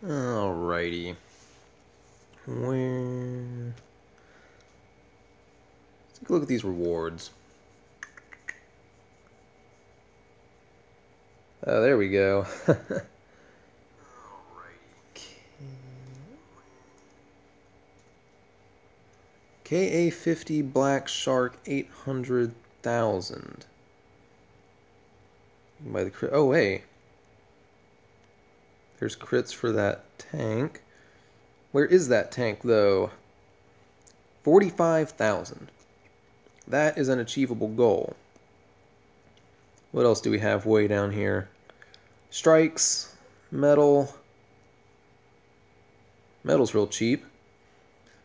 Alrighty. Let's take a look at these rewards. Oh, there we go. KA50 Black Shark 800,000. By the crit. Oh, hey. There's crits for that tank. Where is that tank, though? 45,000. That is an achievable goal. What else do we have way down here? Strikes, metal. Metal's real cheap.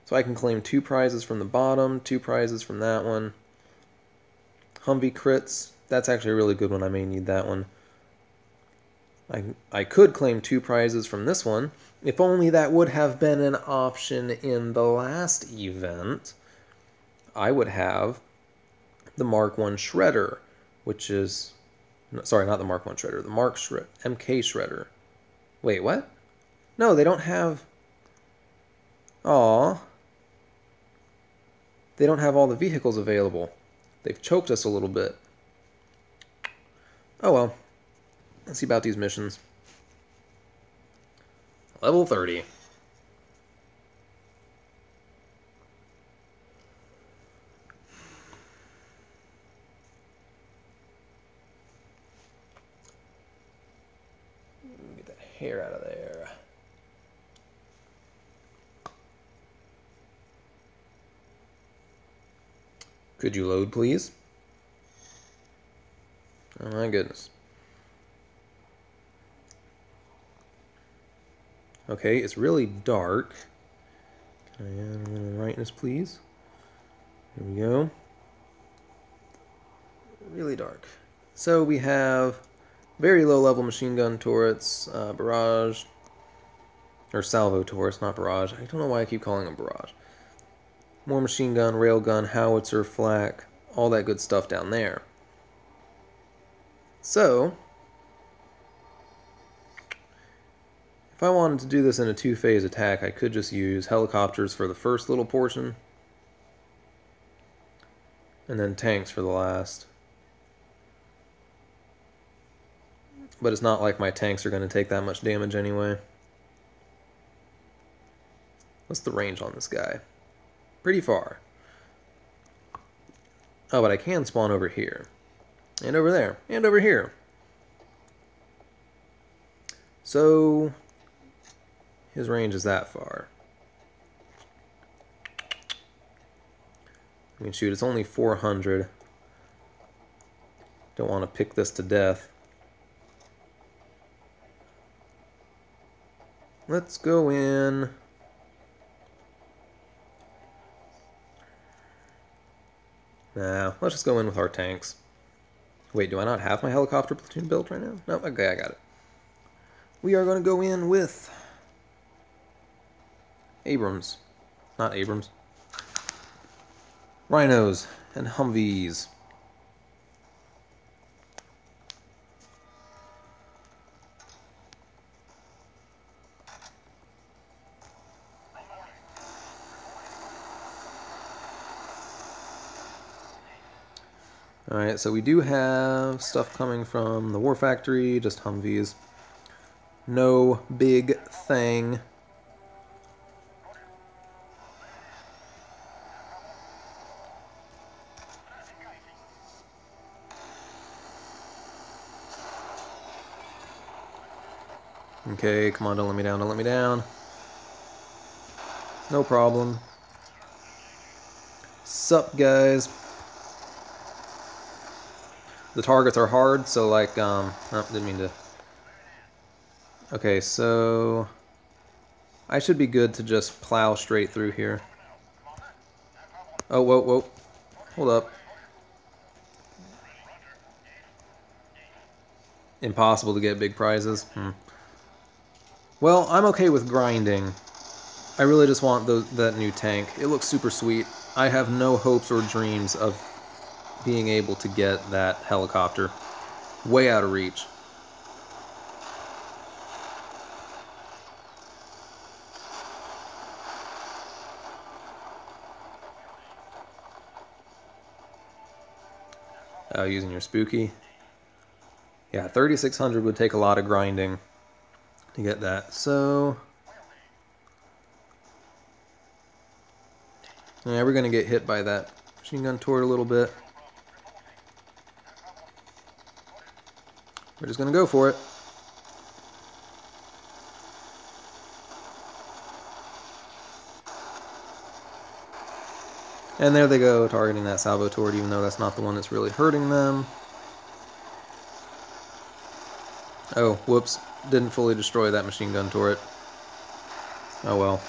So I can claim 2 prizes from the bottom, 2 prizes from that one. Humvee crits. That's actually a really good one. I may need that one. I could claim 2 prizes from this one. If only that would have been an option in the last event. I would have the Mark 1 Shredder, which is... Sorry, not the Mark 1 Shredder. The MK Shredder. Wait, what? No, they don't have... Aww. They don't have all the vehicles available. They've choked us a little bit. Oh well. Let's see about these missions. Level 30. Get that hair out of there. Could you load, please? Oh my goodness. Okay, it's really dark. Can I add a little brightness, please? Here we go. Really dark. So we have very low-level machine gun turrets, barrage, or salvo turrets, not barrage. I don't know why I keep calling them barrage. More machine gun, railgun, howitzer, flak, all that good stuff down there. So, if I wanted to do this in a 2-phase attack, I could just use helicopters for the first little portion, and then tanks for the last. But it's not like my tanks are going to take that much damage anyway. What's the range on this guy? Pretty far. Oh, but I can spawn over here. And over there. And over here. So, his range is that far. I mean, shoot, it's only 400. Don't want to pick this to death. Let's go in. Nah, let's just go in with our tanks. Wait, do I not have my helicopter platoon built right now? No, okay, I got it. We are going to go in with Abrams. Not Abrams. Rhinos and Humvees. Alright, so we do have stuff coming from the War Factory, just Humvees. No big thing. Okay, come on, don't let me down, don't let me down. No problem. Sup, guys? The targets are hard, so like, oh, didn't mean to. Okay, so I should be good to just plow straight through here. Oh, whoa, whoa. Hold up. Impossible to get big prizes. Well, I'm okay with grinding. I really just want that new tank. It looks super sweet. I have no hopes or dreams of being able to get that helicopter. Way out of reach. Oh, using your spooky. Yeah, 3,600 would take a lot of grinding to get that. So, yeah, we're going to get hit by that machine gun turret a little bit. We're just going to go for it. And there they go, targeting that salvo turret, even though that's not the one that's really hurting them. Oh, whoops. Didn't fully destroy that machine gun turret. Oh well.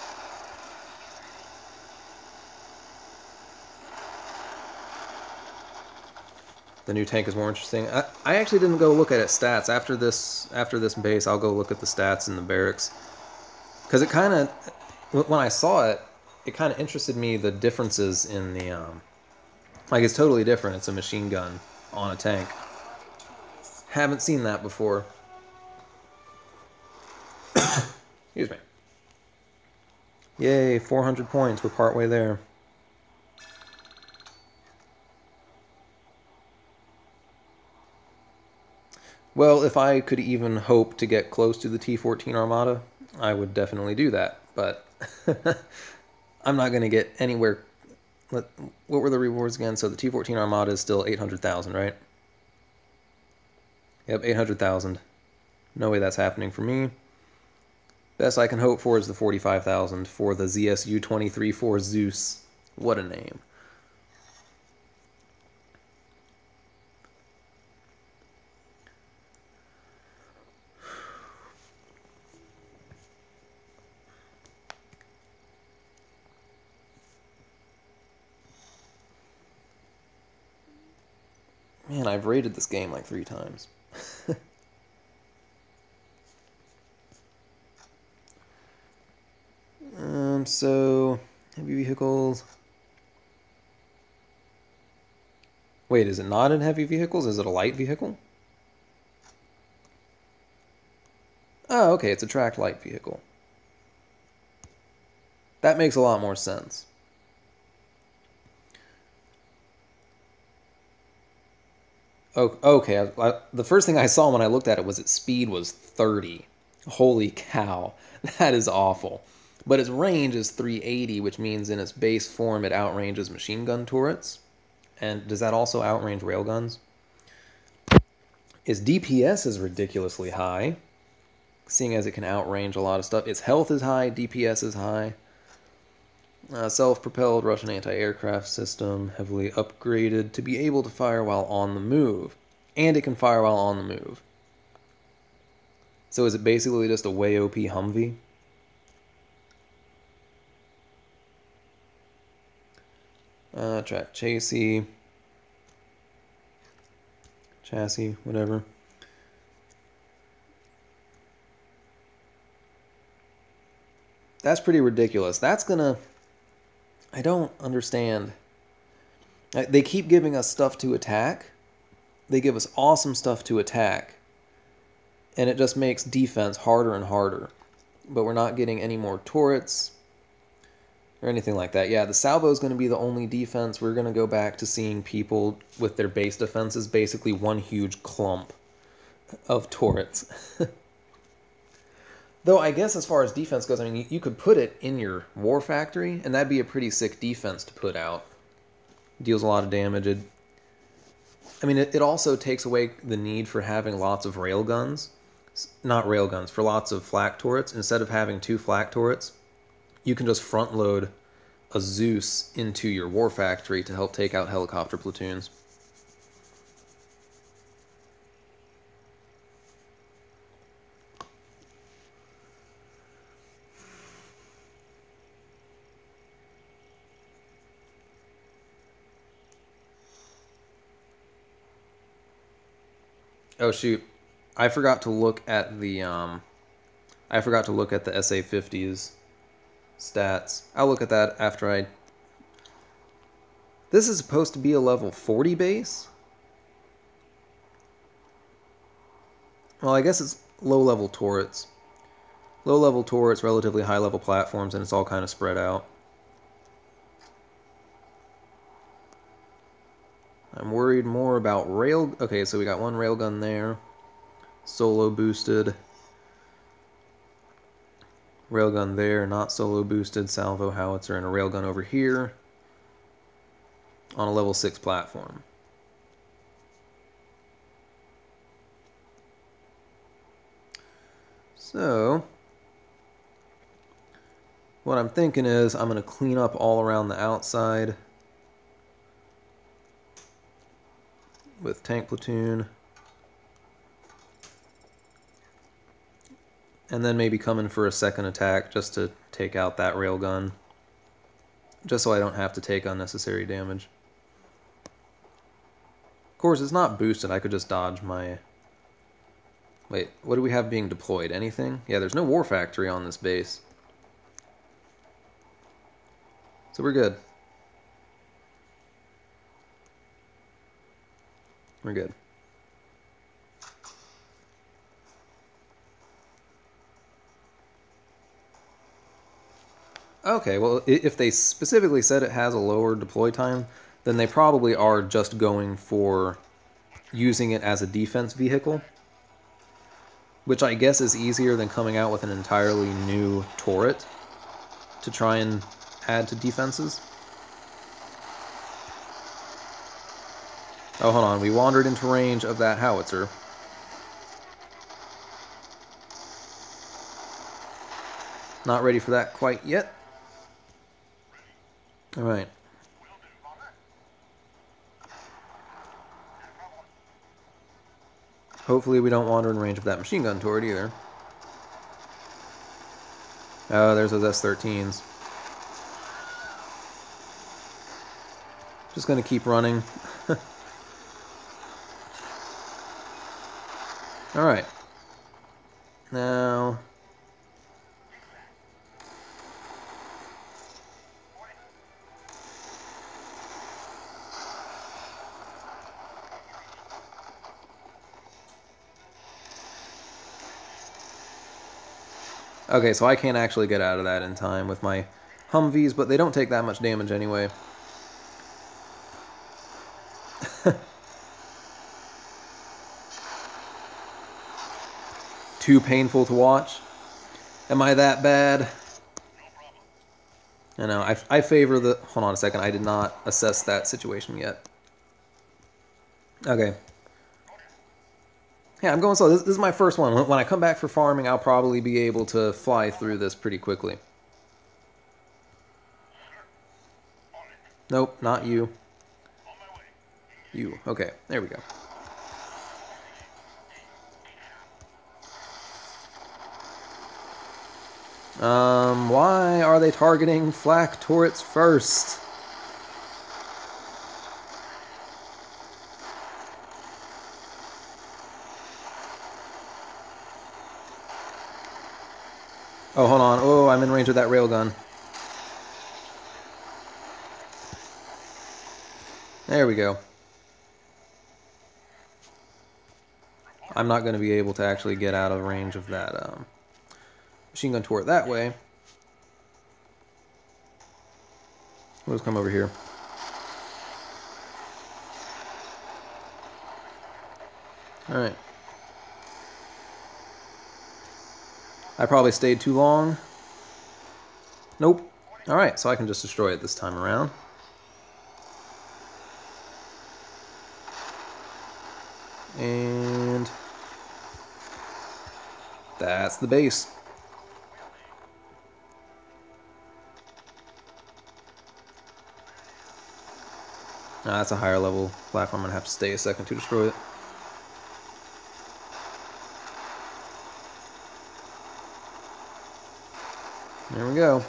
The new tank is more interesting. I actually didn't go look at its stats. After this base, I'll go look at the stats in the barracks. Because it kind of, when I saw it, it kind of interested me, the differences in the, like it's totally different. It's a machine gun on a tank. Haven't seen that before. Excuse me. Yay, 400 points. We're partway there. Well, if I could even hope to get close to the T-14 Armada, I would definitely do that. But I'm not going to get anywhere. What were the rewards again? So the T-14 Armada is still 800,000, right? Yep, 800,000. No way that's happening for me. Best I can hope for is the 45,000 for the ZSU-23-4 Zeus. What a name. Man, I've rated this game like 3 times. So, heavy vehicles. Wait, is it not in heavy vehicles? Is it a light vehicle? Oh, okay, it's a tracked light vehicle. That makes a lot more sense. Oh, okay, the first thing I saw when I looked at it was its speed was 30. Holy cow, that is awful. But its range is 380, which means in its base form it outranges machine gun turrets. And does that also outrange railguns? Its DPS is ridiculously high, seeing as it can outrange a lot of stuff. Its health is high, DPS is high. Self-propelled Russian anti-aircraft system, heavily upgraded to be able to fire while on the move. And it can fire while on the move. So is it basically just a way OP Humvee? Track chassis, whatever. That's pretty ridiculous. That's gonna... I don't understand. They keep giving us stuff to attack. They give us awesome stuff to attack. And it just makes defense harder and harder. But we're not getting any more turrets or anything like that. Yeah, the salvo is going to be the only defense. We're going to go back to seeing people with their base defenses, basically one huge clump of turrets. Though I guess as far as defense goes, I mean, you could put it in your war factory, and that'd be a pretty sick defense to put out. Deals a lot of damage. It also takes away the need for having lots of railguns. Not railguns, for lots of flak turrets. Instead of having 2 flak turrets, you can just front load a Zeus into your war factory to help take out helicopter platoons. Oh shoot, I forgot to look at the SA-50's stats. I'll look at that after I... This is supposed to be a level 40 base? Well, I guess it's low-level turrets. Low-level turrets, relatively high-level platforms, and it's all kind of spread out. I'm worried more about rail... Okay, so we got one railgun there. Solo boosted. Railgun there, not solo boosted. Salvo howitzer and a railgun over here. On a level 6 platform. So... what I'm thinking is I'm going to clean up all around the outside with tank platoon. And then maybe come in for a second attack just to take out that railgun. Just so I don't have to take unnecessary damage. Of course, it's not boosted. I could just dodge my... Wait, what do we have being deployed? Anything? Yeah, there's no war factory on this base. So we're good. We're good. Okay, well, if they specifically said it has a lower deploy time, then they probably are just going for using it as a defense vehicle. Which I guess is easier than coming out with an entirely new turret to try and add to defenses. Oh, hold on. We wandered into range of that howitzer. Not ready for that quite yet. Alright. Hopefully we don't wander in range of that machine gun turret either. Oh, there's those S-13s. Just gonna keep running. Alright. Now... Okay, so I can't actually get out of that in time with my Humvees, but they don't take that much damage anyway. Too painful to watch? Am I that bad? I know, I favor the... Hold on a second, I did not assess that situation yet. Okay. Yeah, I'm going slow. This is my first one. When I come back for farming, I'll probably be able to fly through this pretty quickly. Nope, not you. You. Okay, there we go. Why are they targeting flak turrets first? Oh, hold on. Oh, I'm in range of that railgun. There we go. I'm not going to be able to actually get out of range of that machine gun turret that way. Let's come over here. Alright. I probably stayed too long. Nope. Alright, so I can just destroy it this time around. And that's the base. That's a higher level platform. I'm gonna have to stay a second to destroy it. There we go.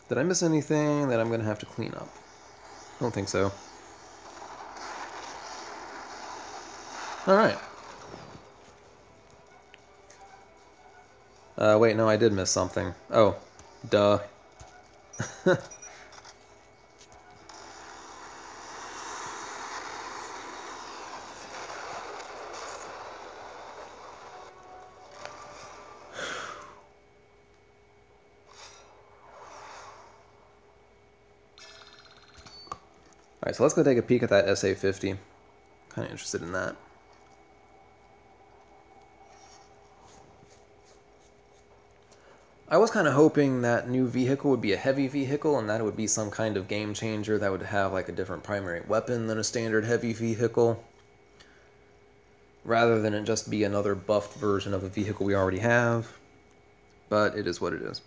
Did I miss anything that I'm going to have to clean up? I don't think so. Alright. Wait, no, I did miss something. Oh, duh. Alright, so let's go take a peek at that SA-50. Kind of interested in that. I was kind of hoping that new vehicle would be a heavy vehicle and that it would be some kind of game changer that would have like a different primary weapon than a standard heavy vehicle, rather than it just be another buffed version of a vehicle we already have. But it is what it is.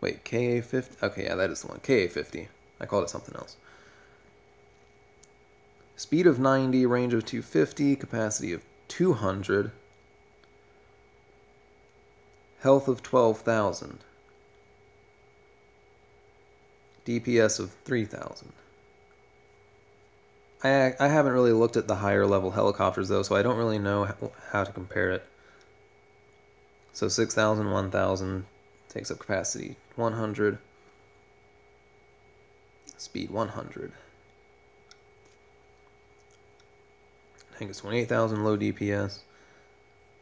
Wait, KA-50? Okay, yeah, that is the one. KA-50. I called it something else. Speed of 90, range of 250, capacity of 200, health of 12,000, DPS of 3,000. I haven't really looked at the higher level helicopters though, so I don't really know how to compare it. So 6,000, 1,000, takes up capacity 100, speed 100. I think it's 28,000, low DPS,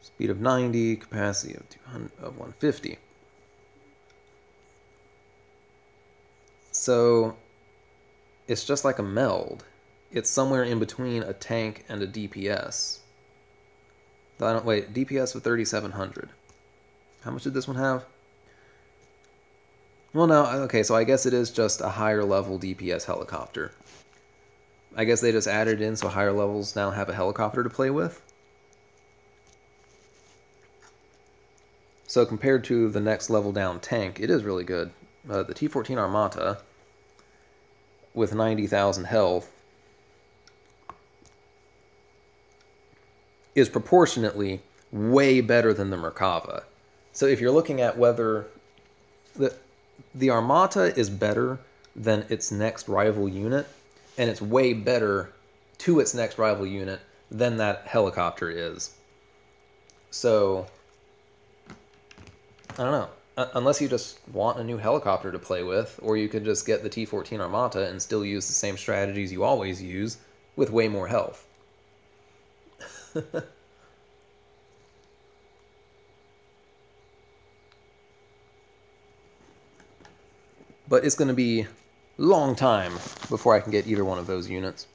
speed of 90, capacity of 150. So it's just like a meld. It's somewhere in between a tank and a DPS. Wait, DPS of 3,700. How much did this one have? Well, no, okay, so I guess it is just a higher level DPS helicopter. I guess they just added in so higher levels now have a helicopter to play with. So compared to the next level down tank, it is really good. The T-14 Armata, with 90,000 health, is proportionately way better than the Merkava. So if you're looking at whether the Armata is better than its next rival unit, and it's way better to its next rival unit than that helicopter is. So, I don't know. Unless you just want a new helicopter to play with, or you could just get the T-14 Armata and still use the same strategies you always use with way more health. But it's going to be a long time before I can get either one of those units.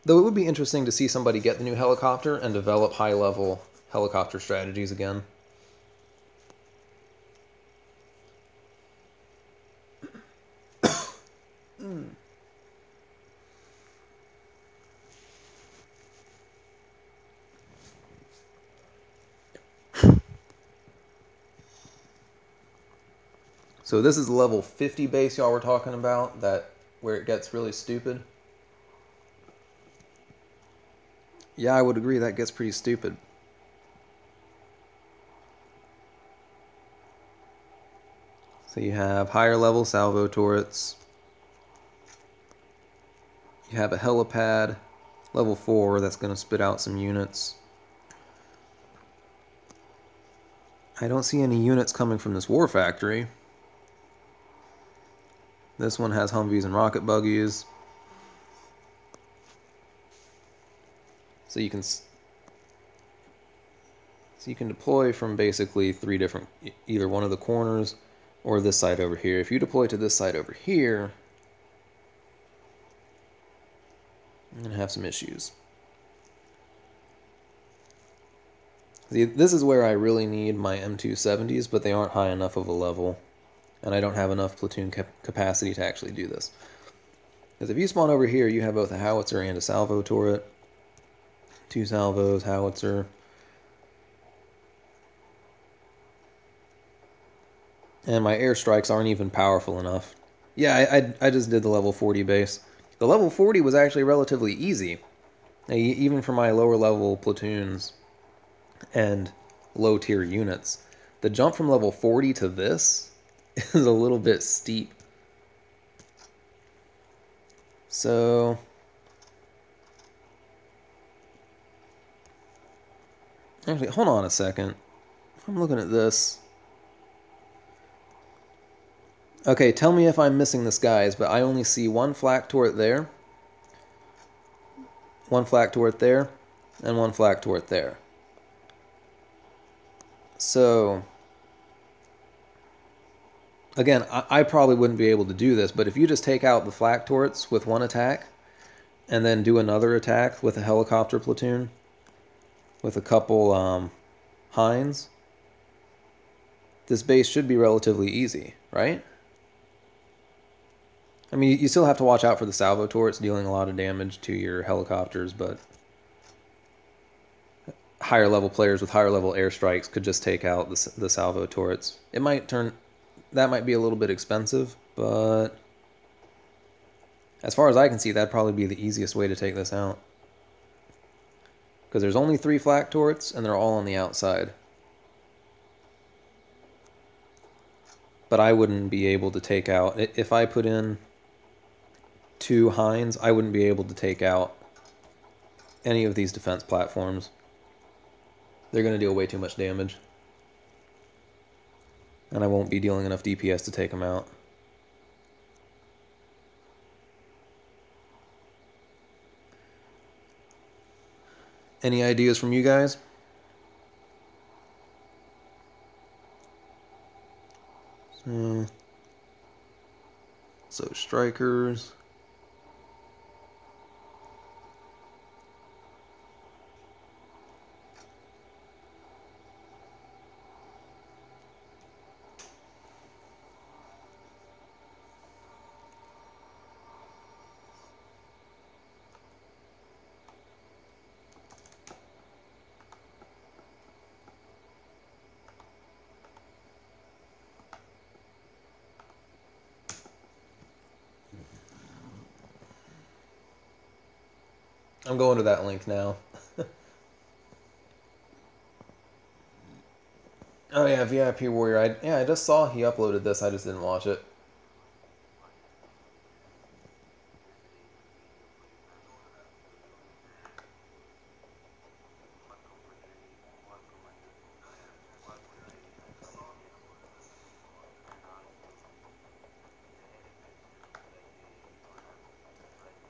Though it would be interesting to see somebody get the new helicopter and develop high-level helicopter strategies again. So this is the level 50 base y'all were talking about, where it gets really stupid. Yeah, I would agree, that gets pretty stupid. So you have higher level salvo turrets. You have a helipad, level 4, that's going to spit out some units. I don't see any units coming from this war factory. This one has Humvees and rocket buggies. So you can deploy from basically 3 different, either one of the corners or this side over here. If you deploy to this side over here, I'm going to have some issues. See, this is where I really need my M270s, but they aren't high enough of a level, and I don't have enough platoon capacity to actually do this. Because if you spawn over here, you have both a howitzer and a salvo turret. 2 salvos, howitzer. And my airstrikes aren't even powerful enough. Yeah, I just did the level 40 base. The level 40 was actually relatively easy, even for my lower level platoons and low tier units. The jump from level 40 to this is a little bit steep. So actually, hold on a second. I'm looking at this. Okay, tell me if I'm missing this, guys, but I only see 1 flak turret there, one flak turret there, and one flak turret there. So, again, I probably wouldn't be able to do this, but if you just take out the flak turrets with one attack, and then do another attack with a helicopter platoon, with a couple Hinds, this base should be relatively easy, right? I mean, you still have to watch out for the salvo turrets dealing a lot of damage to your helicopters, but higher level players with higher level airstrikes could just take out the salvo turrets. That might be a little bit expensive, but as far as I can see, that'd probably be the easiest way to take this out. Because there's only 3 flak turrets, and they're all on the outside. But I wouldn't be able to take out... If I put in 2 Hinds, I wouldn't be able to take out any of these defense platforms. They're going to deal way too much damage. And I won't be dealing enough DPS to take them out. Any ideas from you guys? So strikers. I'm going to that link now. Oh yeah, VIP Warrior. I just saw he uploaded this. I just didn't watch it.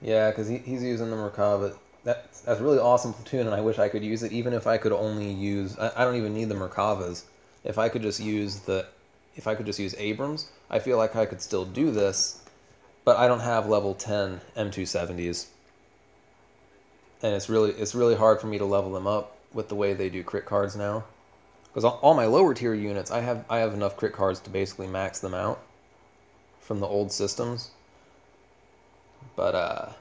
Yeah, because he's using the Merkava. That's a really awesome platoon, and I wish I could use it. Even if I could only use, I don't even need the Merkavas. If I could just use Abrams, I feel like I could still do this. But I don't have level 10 M270s, and it's really hard for me to level them up with the way they do crit cards now. Because all my lower tier units, I have enough crit cards to basically max them out from the old systems. But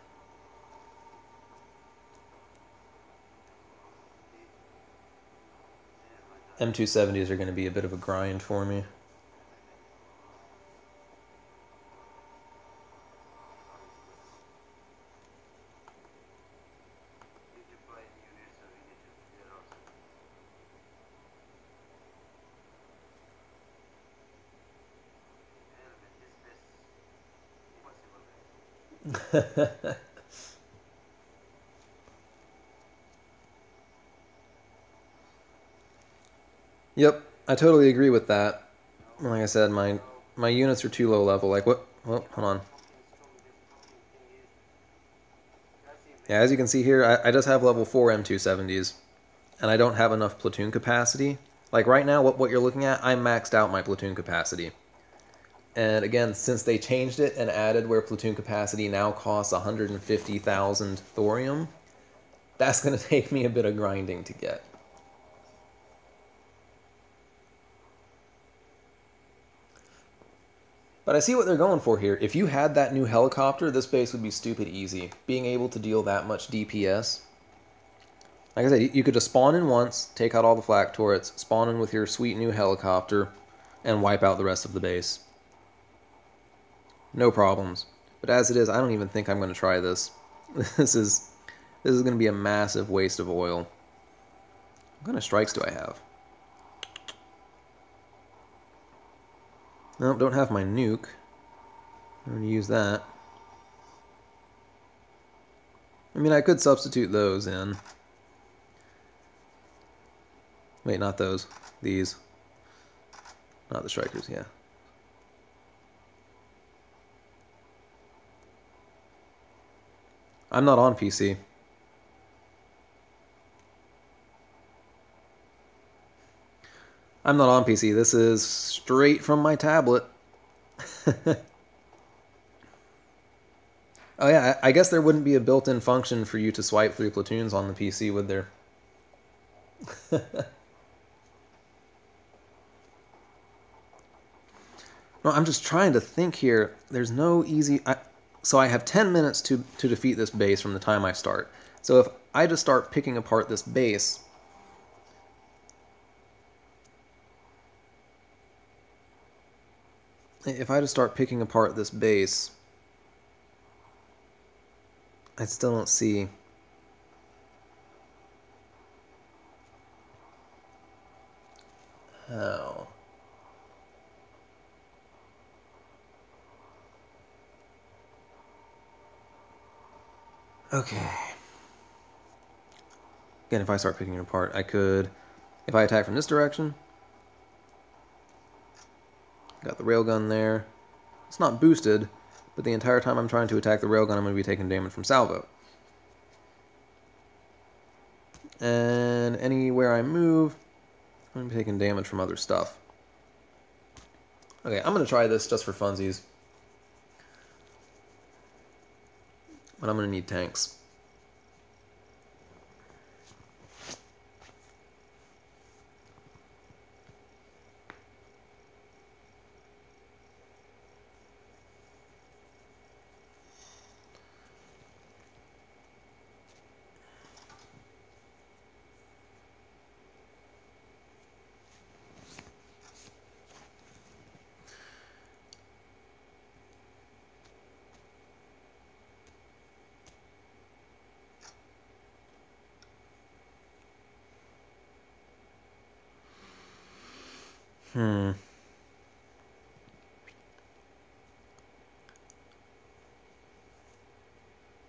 M270s are going to be a bit of a grind for me. Yep, I totally agree with that. Like I said, my units are too low level. Like what? Well, hold on. Yeah, as you can see here, I just have level 4 M270s, and I don't have enough platoon capacity. Like right now, what you're looking at, I maxed out my platoon capacity. And again, since they changed it and added where platoon capacity now costs 150,000 thorium, that's going to take me a bit of grinding to get. But I see what they're going for here. If you had that new helicopter, this base would be stupid easy. Being able to deal that much DPS. Like I said, you could just spawn in once, take out all the flak turrets, spawn in with your sweet new helicopter, and wipe out the rest of the base. No problems. But as it is, I don't even think I'm going to try this. This is going to be a massive waste of oil. What kind of strikes do I have? Nope, don't have my nuke. I'm going to use that. I mean, I could substitute those in. Wait, not those. These. Not the strikers, yeah. I'm not on PC. I'm not on PC. This is straight from my tablet. Oh yeah, I guess there wouldn't be a built-in function for you to swipe through platoons on the PC, would there? No, I'm just trying to think here. There's no easy... So I have 10 minutes to defeat this base from the time I start. So if I just start picking apart this base... If I just start picking apart this base... I still don't see... how... Okay. Again, if I start picking it apart, I could... If I attack from this direction... Got the railgun there. It's not boosted, but the entire time I'm trying to attack the railgun, I'm going to be taking damage from salvo. And anywhere I move, I'm taking damage from other stuff. Okay, I'm going to try this just for funsies. But I'm going to need tanks.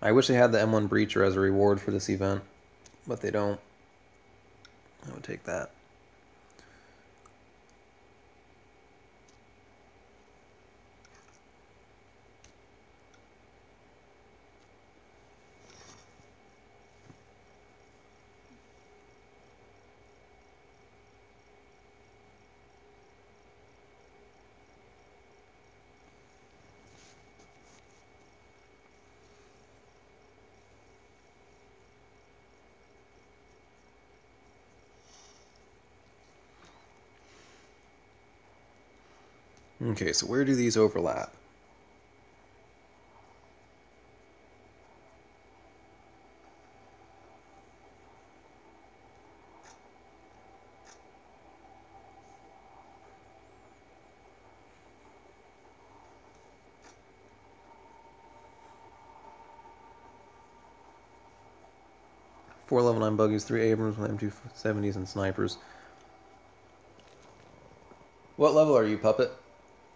I wish they had the M1 Breacher as a reward for this event, but they don't. I would take that. Okay, so where do these overlap? Four level 9 buggies, 3 Abrams, 1 M270s, and snipers. What level are you, Puppet?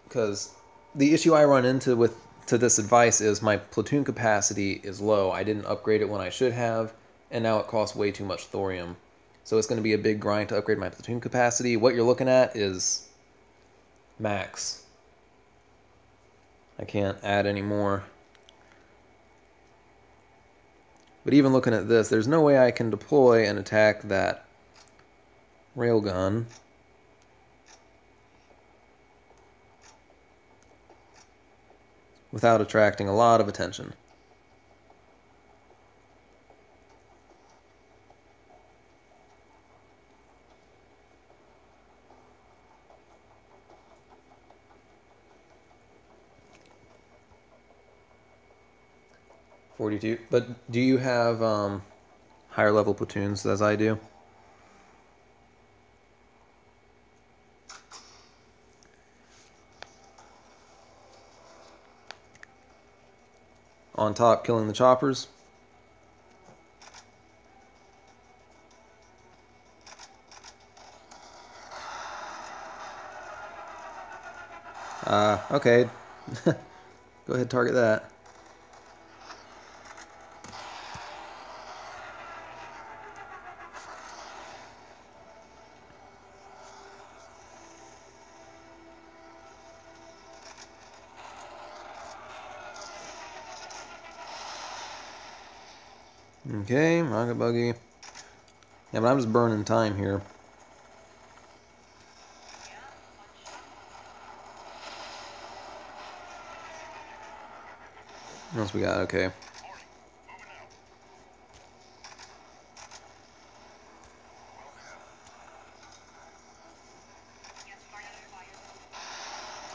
Because the issue I run into to this advice is my platoon capacity is low. I didn't upgrade it when I should have, and now it costs way too much thorium. So it's going to be a big grind to upgrade my platoon capacity. What you're looking at is max. I can't add any more. But even looking at this, there's no way I can deploy and attack that railgun without attracting a lot of attention. .42. But do you have higher level platoons as I do? On top, killing the choppers. Okay. Go ahead, target that. Okay, rocket buggy. Yeah, but I'm just burning time here. What else we got? Okay.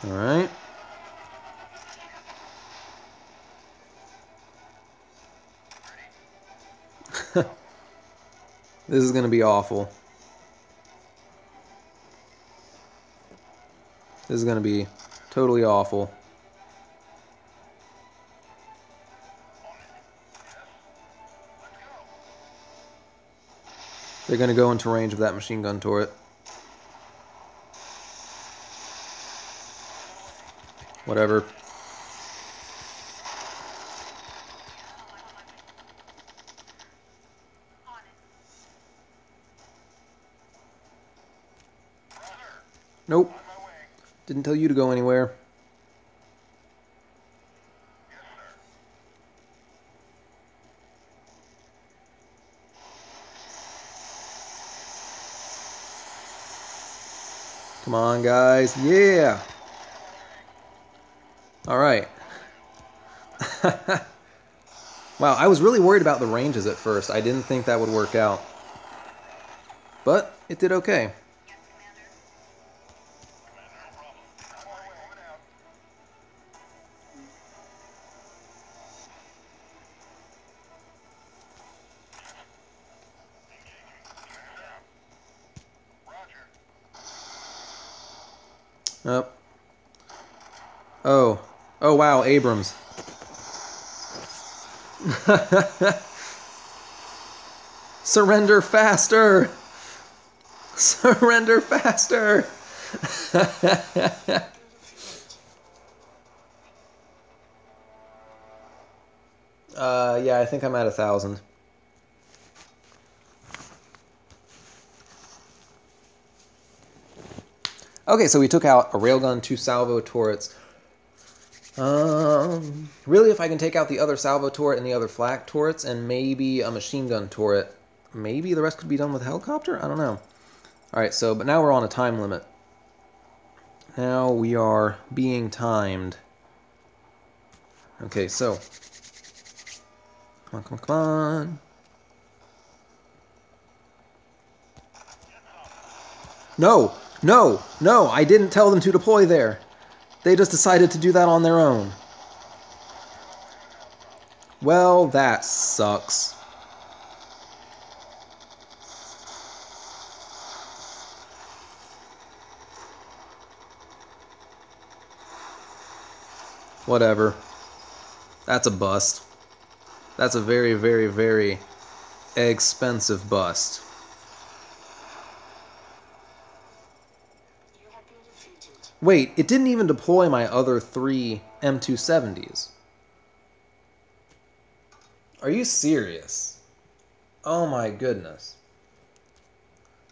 Alright. This is going to be awful. This is going to be totally awful. They're going to go into range of that machine gun turret. Whatever. Nope. Didn't tell you to go anywhere. Come on, guys. Yeah! Alright. Wow, I was really worried about the ranges at first. I didn't think that would work out. But it did okay. Oh. Oh. Oh, wow, Abrams. Surrender faster! Surrender faster! Yeah, I think I'm at 1,000. Okay, so we took out a railgun, 2 salvo turrets. Really, if I can take out the other salvo turret and the other flak turrets, and maybe a machine gun turret, maybe the rest could be done with a helicopter? I don't know. Alright, so, but now we're on a time limit. Now we are being timed. Okay, so. Come on, come on, come on. No! No! No! I didn't tell them to deploy there! They just decided to do that on their own. Well, that sucks. Whatever. That's a bust. That's a very, very, very expensive bust. Wait, it didn't even deploy my other 3 M270s. Are you serious? Oh my goodness.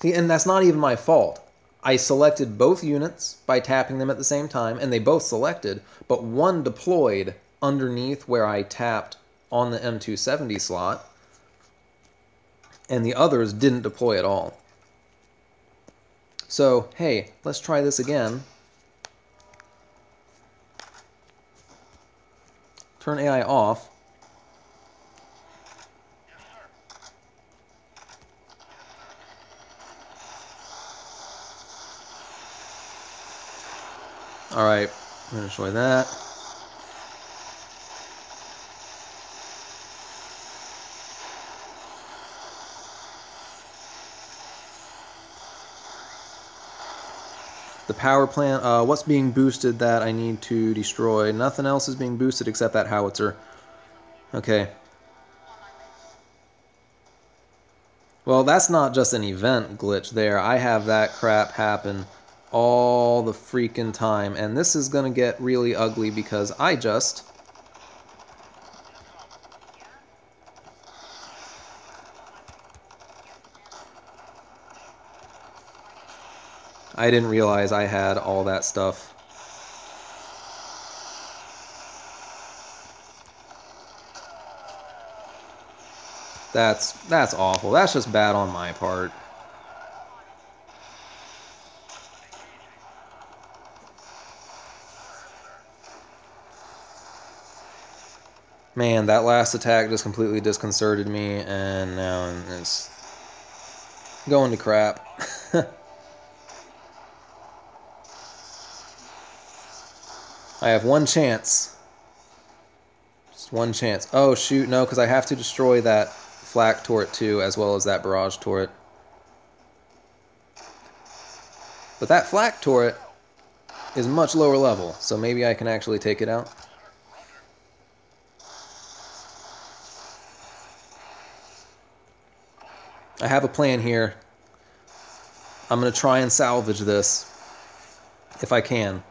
See, and that's not even my fault. I selected both units by tapping them at the same time, and they both selected, but one deployed underneath where I tapped on the M270 slot, and the others didn't deploy at all. So, hey, let's try this again. Turn AI off. Alright, I'm going to destroy that. The power plant, what's being boosted that I need to destroy? Nothing else is being boosted except that howitzer. Okay. Well, that's not just an event glitch there. I have that crap happen all the freaking time. And this is going to get really ugly because I didn't realize I had all that stuff. That's awful. That's just bad on my part. Man, that last attack just completely disconcerted me, and now it's going to crap. I have one chance. Just one chance. Oh, shoot, no, because I have to destroy that flak turret too, as well as that barrage turret. But that flak turret is much lower level, so maybe I can actually take it out. I have a plan here. I'm going to try and salvage this, if I can.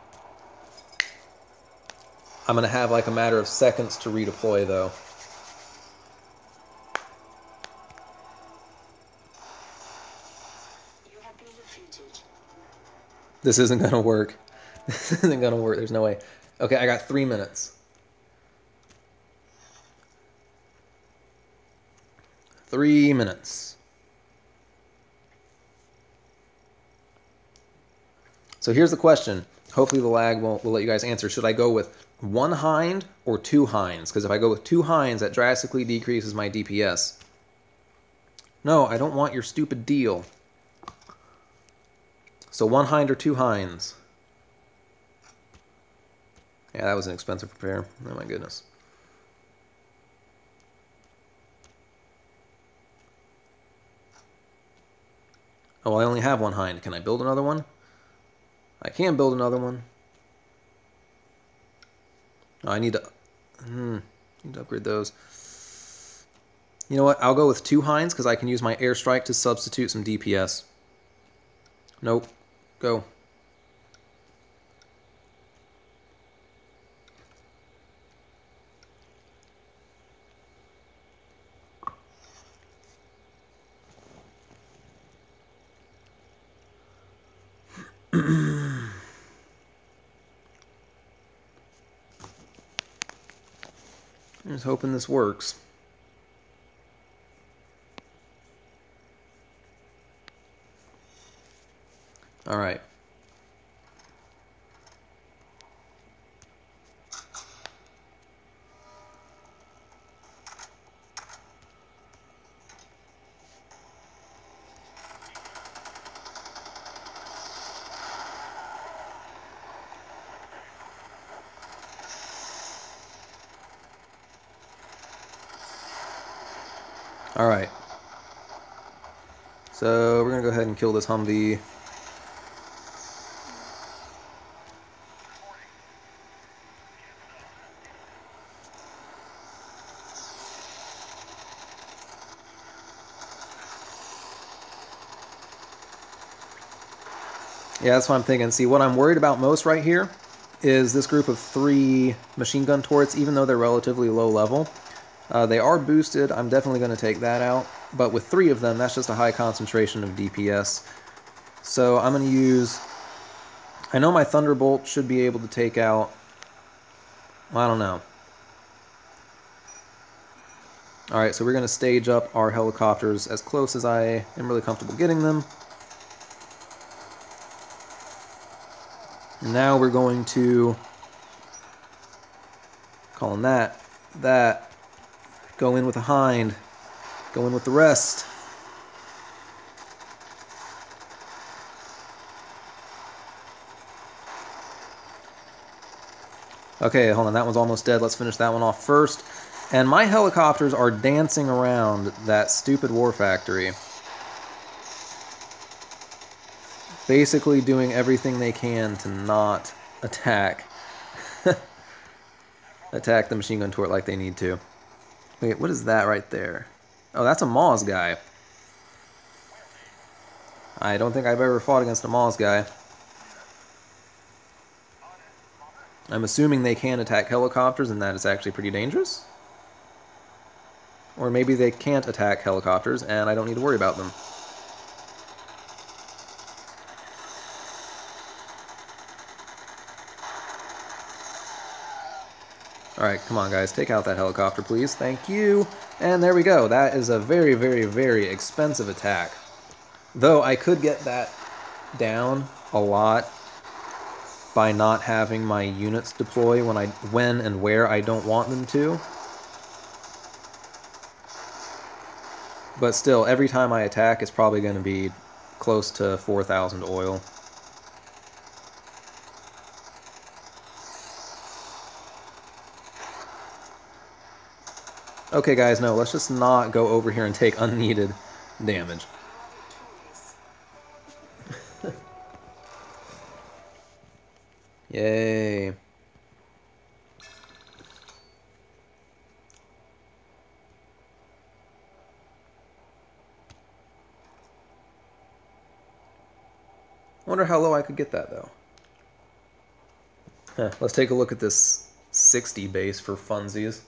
I'm going to have like a matter of seconds to redeploy, though. You have been defeated. This isn't going to work. This isn't going to work. There's no way. Okay, I got 3 minutes. 3 minutes. So here's the question. Hopefully the lag will let you guys answer. Should I go with 1 Hind or 2 Hinds? Because if I go with 2 Hinds, that drastically decreases my DPS. No, I don't want your stupid deal. So 1 Hind or 2 Hinds? Yeah, that was an expensive repair. Oh my goodness. Oh, I only have 1 Hind. Can I build another one? I can build another one. Oh, I need to upgrade those. You know what? I'll go with 2 Hinds because I can use my airstrike to substitute some DPS. Nope. Go. I'm just hoping this works. All right. All right. So we're going to go ahead and kill this Humvee. Yeah, that's what I'm thinking. See, what I'm worried about most right here is this group of 3 machine gun turrets, even though they're relatively low level. They are boosted. I'm definitely going to take that out. But with 3 of them, that's just a high concentration of DPS. So I'm going to use... I know my Thunderbolt should be able to take out... Well, I don't know. Alright, so we're going to stage up our helicopters as close as I am really comfortable getting them. And now we're going to... Calling that. Go in with a Hind. Go in with the rest. Okay, hold on. That one's almost dead. Let's finish that one off first. And my helicopters are dancing around that stupid war factory. Basically doing everything they can to not attack. Attack the machine gun turret like they need to. Wait, what is that right there? Oh, that's a Moz guy. I don't think I've ever fought against a Moz guy. I'm assuming they can attack helicopters and that is actually pretty dangerous. Or maybe they can't attack helicopters and I don't need to worry about them. Alright, come on guys, take out that helicopter please. Thank you. And there we go. That is a very, very, very expensive attack. Though I could get that down a lot by not having my units deploy when and where I don't want them to. But still, every time I attack, it's probably going to be close to 4,000 oil. Okay, guys, no, let's just not go over here and take unneeded damage. Yay. Wonder how low I could get that, though. Let's take a look at this 60 base for funsies.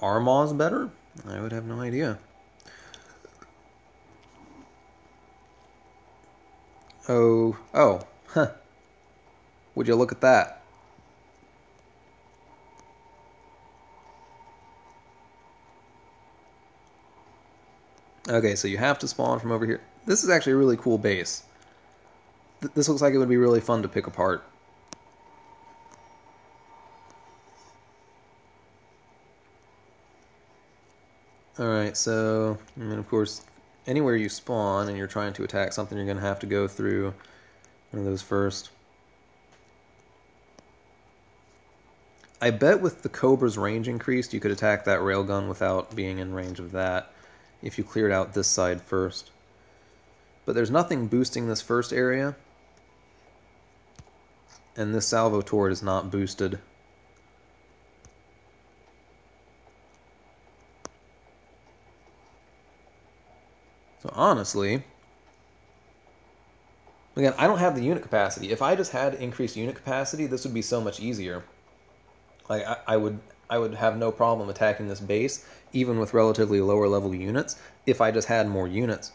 Are Maws better? I would have no idea. Oh, huh. Would you look at that? Okay, so you have to spawn from over here. This is actually a really cool base. This looks like it would be really fun to pick apart. Alright, so, and of course, anywhere you spawn and you're trying to attack something, you're going to have to go through one of those first. I bet with the Cobra's range increased, you could attack that railgun without being in range of that if you cleared out this side first. But there's nothing boosting this first area, and this salvo turret is not boosted. So honestly, again, I don't have the unit capacity. If I just had increased unit capacity, this would be so much easier. Like I would have no problem attacking this base, even with relatively lower level units, if I just had more units.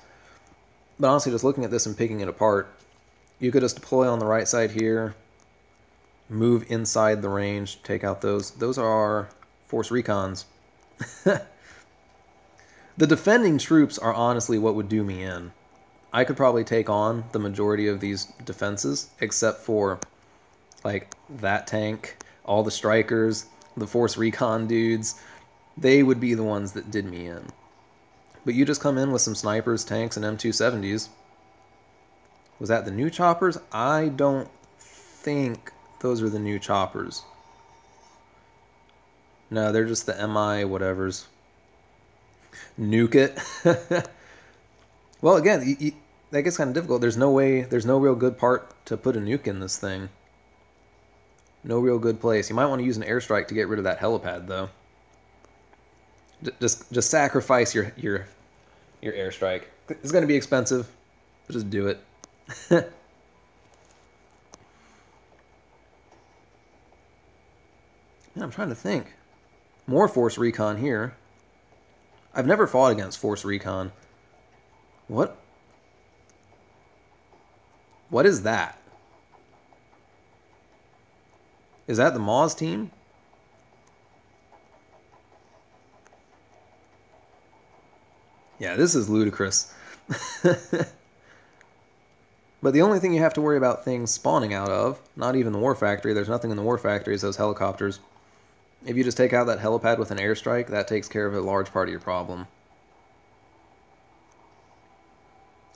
But honestly, just looking at this and picking it apart, you could just deploy on the right side here, move inside the range, take out those. Those are force recons. The defending troops are honestly what would do me in. I could probably take on the majority of these defenses, except for like that tank, all the strikers, the force recon dudes. They would be the ones that did me in. But you just come in with some snipers, tanks, and M270s. Was that the new choppers? I don't think those are the new choppers. No, they're just the MI whatevers. Nuke it. Well, again, that gets kind of difficult. There's no real good part to put a nuke in this thing. No real good place. You might want to use an airstrike to get rid of that helipad, though. Just sacrifice your airstrike. It's going to be expensive, but just do it. Yeah, I'm trying to think. More force recon here. I've never fought against force recon. What is that? Is that the Maws team? Yeah, this is ludicrous. But the only thing you have to worry about things spawning out of, not even the war factory, there's nothing in the war factory, is those helicopters. If you just take out that helipad with an airstrike, that takes care of a large part of your problem.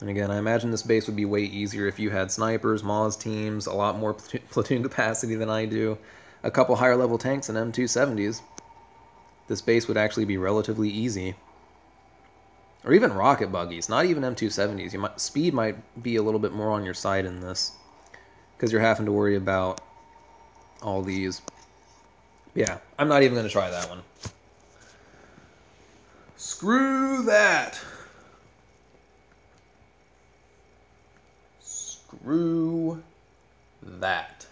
And again, I imagine this base would be way easier if you had snipers, Maws teams, a lot more platoon capacity than I do, a couple higher level tanks and M270s. This base would actually be relatively easy. Or even rocket buggies, not even M270s. Speed might be a little bit more on your side in this, because you're having to worry about all these. Yeah, I'm not even going to try that one. Screw that! Screw that.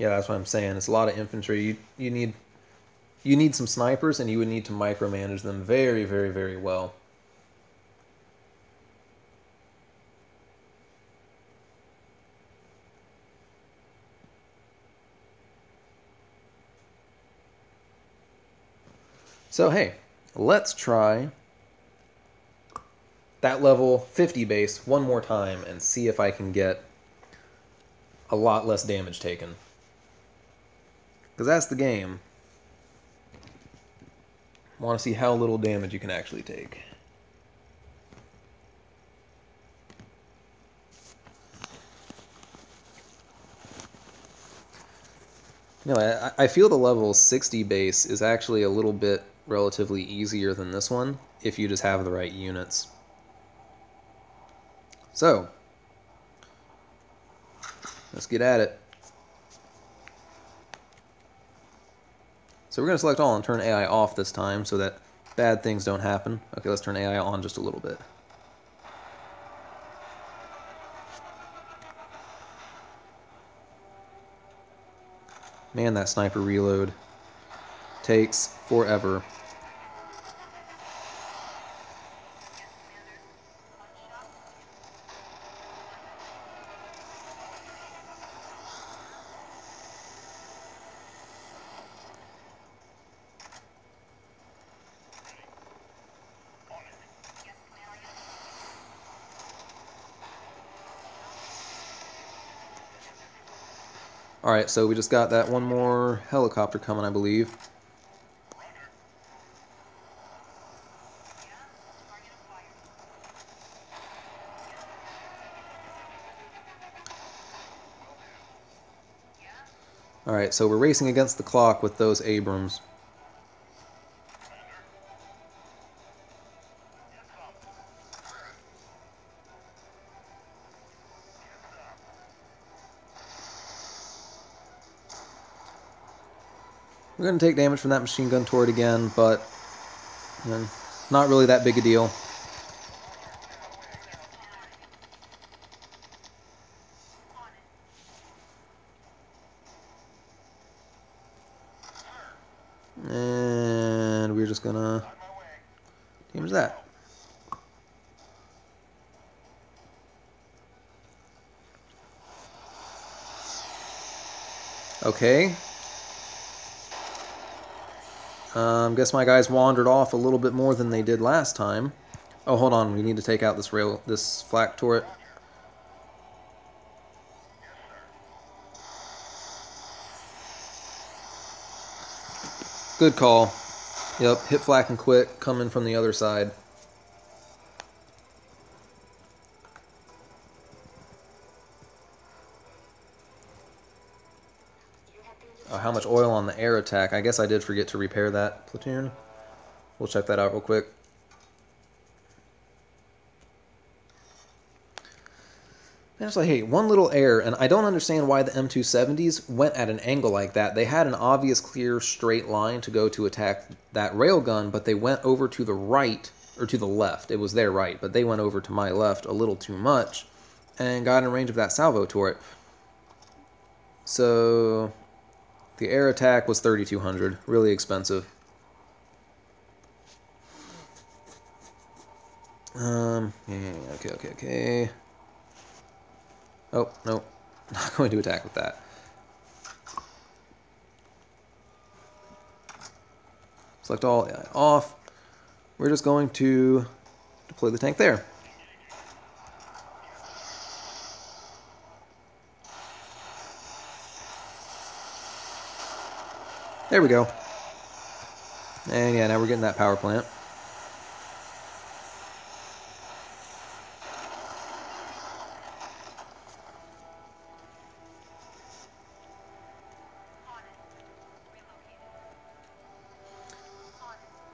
Yeah, that's what I'm saying. It's a lot of infantry. You need some snipers, and you would need to micromanage them very, very, very well. So hey, let's try that level 50 base one more time and see if I can get a lot less damage taken. Because that's the game. I want to see how little damage you can actually take. You know, I feel the level 60 base is actually a little bit relatively easier than this one if you just have the right units. So, let's get at it. So we're going to select all and turn AI off this time so that bad things don't happen. Okay, let's turn AI on just a little bit. Man, that sniper reload takes forever. Alright, so we just got that one more helicopter coming, I believe. Alright, so we're racing against the clock with those Abrams. We're going to take damage from that machine gun turret again, but not really that big a deal. And we're just going to damage that. Okay. Guess my guys wandered off a little bit more than they did last time. Oh, hold on. We need to take out this flak turret. Good call. Yep, hit flak and quit, coming from the other side. Oh, how much oil on the air attack. I guess I did forget to repair that platoon. We'll check that out real quick. And it's like, hey, one little error, and I don't understand why the M270s went at an angle like that. They had an obvious, clear, straight line to go to attack that railgun, but they went over to the right, or to the left. It was their right, but they went over to my left a little too much, and got in range of that salvo turret. So, the air attack was 3,200, really expensive. Yeah, okay. Oh, no. Not going to attack with that. Select all, AI off. We're just going to deploy the tank there. There we go. And yeah, now we're getting that power plant.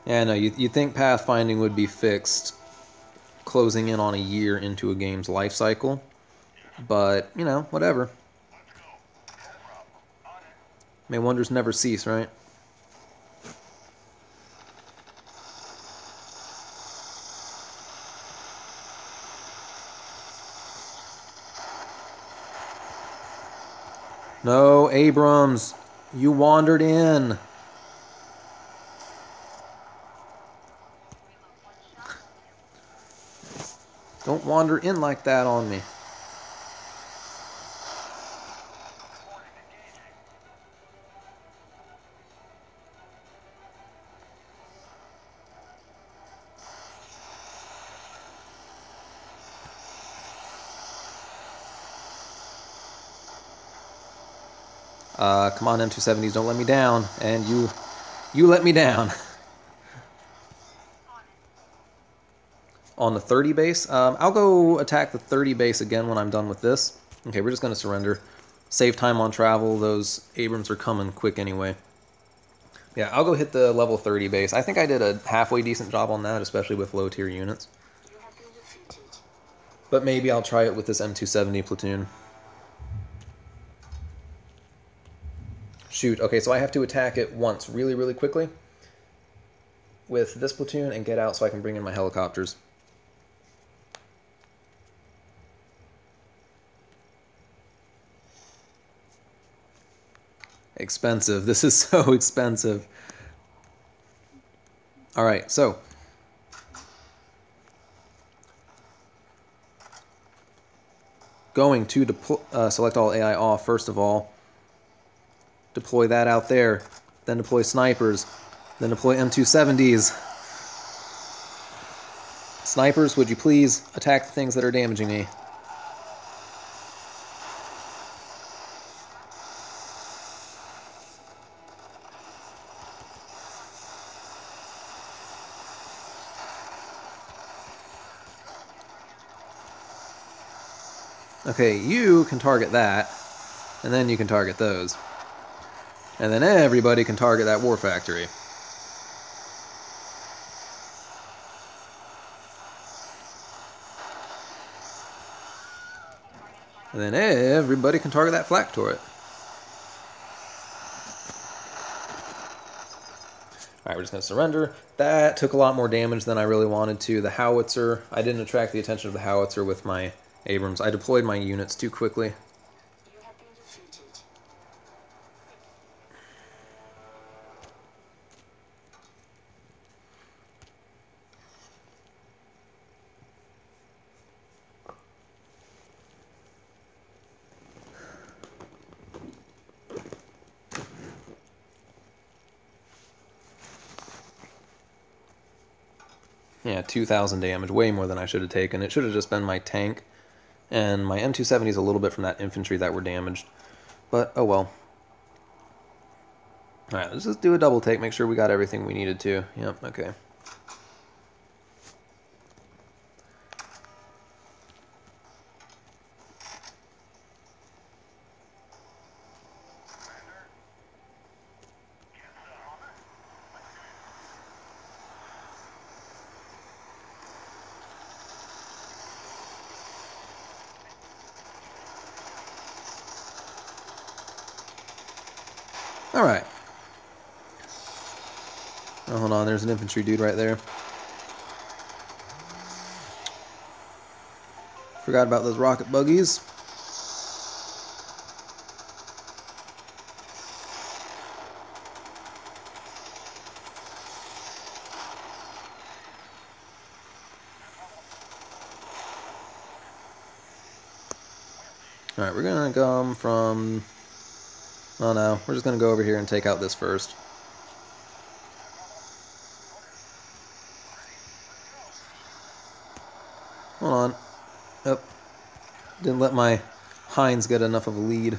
Yeah, no, you'd think pathfinding would be fixed closing in on a year into a game's life cycle. But, you know, whatever. May wonders never cease, right? No, Abrams, you wandered in. Don't wander in like that on me. Come on, M270s, don't let me down. And you let me down. On the 30 base, I'll go attack the 30 base again when I'm done with this. Okay, we're just going to surrender. Save time on travel. Those Abrams are coming quick anyway. Yeah, I'll go hit the level 30 base. I think I did a halfway decent job on that, especially with low tier units. But maybe I'll try it with this M270 platoon. Shoot, okay, so I have to attack it once really, really quickly with this platoon and get out so I can bring in my helicopters. Expensive. This is so expensive. Alright, so going to select all AI off first of all. Deploy that out there. Then deploy snipers. Then deploy M270s. Snipers, would you please attack the things that are damaging me? Okay, you can target that, and then you can target those. And then everybody can target that war factory. And then everybody can target that flak turret. Alright, we're just going to surrender. That took a lot more damage than I really wanted to. The howitzer, I didn't attract the attention of the howitzer with my Abrams. I deployed my units too quickly. Yeah, 2,000 damage, way more than I should have taken. It should have just been my tank, and my M270 is a little bit from that infantry that were damaged. But, oh well. Alright, let's just do a double take, make sure we got everything we needed to. Yep, okay. Alright. Oh, hold on, there's an infantry dude right there. Forgot about those rocket buggies. Alright, we're gonna come from... Oh no, we're just gonna go over here and take out this first. Hold on. Oh, didn't let my Heinz get enough of a lead.